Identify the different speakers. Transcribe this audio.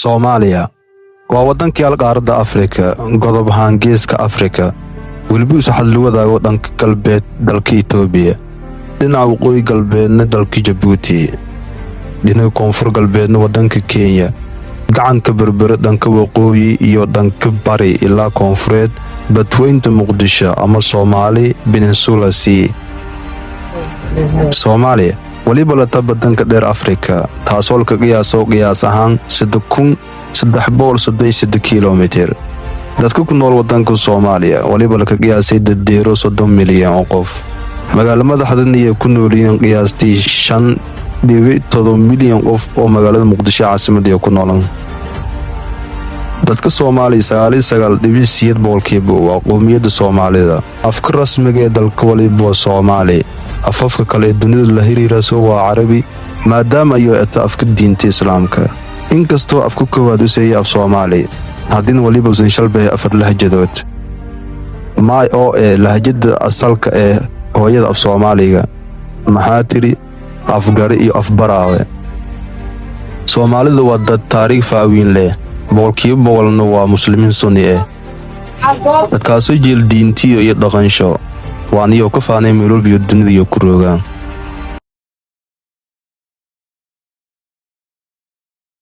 Speaker 1: Soomaaliya waa wadankii qaaradda Afrika, godob ahaan geeska Afrika, weliba waxaa la wadaago dhanka galbeed dalka Itoobiya, dhinaca waqooyi galbeedna dalka Djibouti, dhinaca koonfur galbeedna wadanka Kenya, gacanka berbera dhanka waqooyi iyo dhanka bari ilaa koonfureed badweynta Muqdisho ama Soomaali Peninsula Sea. Soomaaliya waliba la tabadanka dheer Afrika, taasoo ka qiyaas ahaan 3,338 kiiloomitir. dadka ku nool wadanka Soomaaliya waliba la ka qiyaasay 30 milyan oo qof. magaalada madaxda ay ku nool yihiin qiyaastii 5.7 milyan qof oo magaalada Muqdisho caasimadda ku nool. dadka Soomaaliya 99.8% waa qowmiyadda Soomaalida. afka rasmiga ee dalka waliba Soomaali. afafka kale ee dunida la xiriirayso waa Carabi, maadaama ay afka diinta Islaamka. inkastoo afku koowaad u seeyay af Soomaali, haddii waliba uu shalbay afar lahjadood. maay oo lahjada asalka ee hooyada af Soomaaliga, maxaatiri, afgari iyo afbaraawe. Soomaalida waa dad taariikh faawiin leh, boqolkiiba boqolna waa muslimiin sunni ah. dadkaasoo jeel diintiyo iyo dhaqansho, waan iyo ka faanay meelolbiyo dunida iyo ku roogaan.